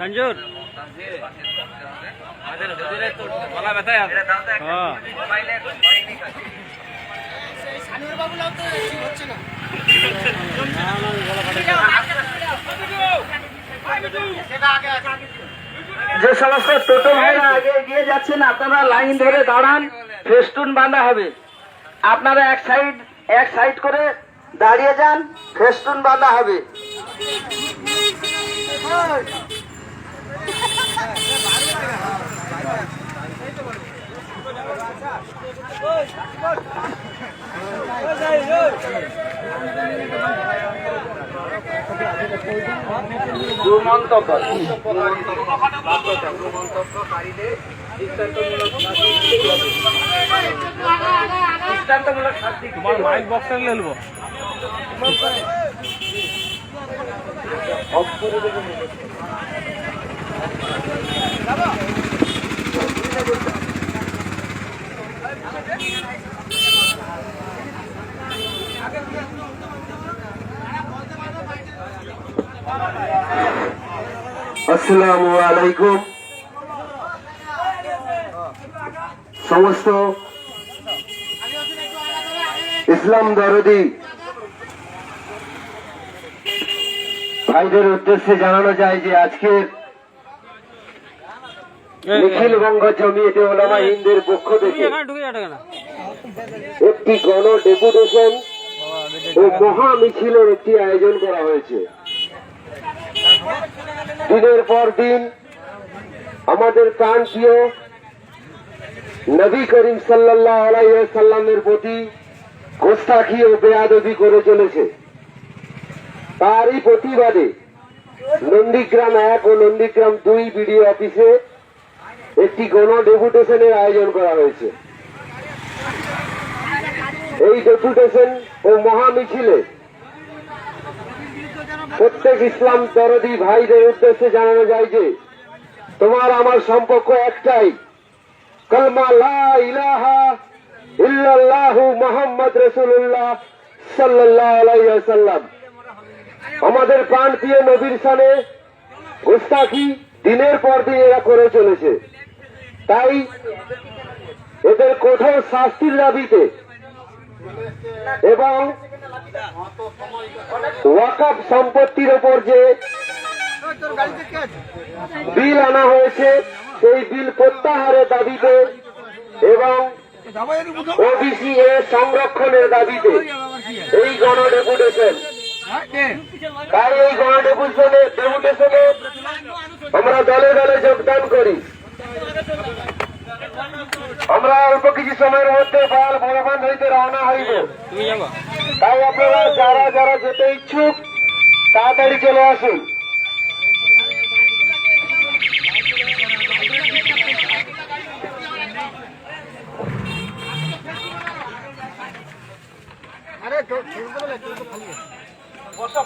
সঞ্জুর গলা ব্যথা যে সমস্ত টোটো ভাইরা আগে এগিয়ে যাচ্ছেন আপনারা লাইন ধরে দাঁড়ান, ফেস্টুন বাঁধা হবে। আপনারা এক সাইড করে দাঁড়িয়ে যান, ফেস্টুন বাঁধা হবে। তোমার মাইক বক্স নেবো। আসসালামু আলাইকুম। সমস্ত ইসলাম দরদি ভাইদের উদ্দেশ্যে জানানো যায় যে আজকের নিখিলবঙ্গ জমিয়তে উলামা হিন্দের পক্ষ থেকে একটি গণ ডেপুটেশন ও মহা মিছিলের একটি আয়োজন করা হয়েছে। দিনের পর দিন আমাদের প্রাণপ্রিয় নবী করিম সাল্লাল্লাহু আলাইহি ওয়াসাল্লামের প্রতি গোস্তাখি ও বেয়াদবি করে চলেছে। তারই প্রতিবাদে নন্দীগ্রাম 1 ও নন্দীগ্রাম 2 বিডিও অফিসে একটি গণ ডেপুটেশনের আয়োজন করা হয়েছে। এই ডেপুটেশন ও মহা মিছিলে প্রত্যেক ইসলাম দরদি ভাইদের উদ্দেশ্যে জানানো যায় যে তোমার আমার সম্পর্ক একটাই, কালমা লা ইলাহা ইল্লাল্লাহু মুহাম্মদ রাসূলুল্লাহ সাল্লাল্লাহু আলাইহি ওয়াসাল্লাম। আমাদের প্রাণপ্রিয় নবীর শানে গোস্তাখি দিনের পর দিন এরা করে চলেছে। তাই এদের কঠোর শাস্তির দাবিতে এবং ওয়াকফ সম্পত্তির ওপর যে বিল আনা হয়েছে সেই বিল প্রত্যাহারের দাবিতে এবং ওবিসি এর সংরক্ষণের দাবিতে এই গণ ডেপুটেশন। তাই এই গণ ডেপুটেশনে আমরা দলে দলে যোগদান করি। আমরা অল্প কিছু সময়ের মধ্যে বড়বান হইতে রওনা হইব। তাই আপনারা যারা যারা যেতে ইচ্ছুক তাড়াতাড়ি চলে আসুন। বসা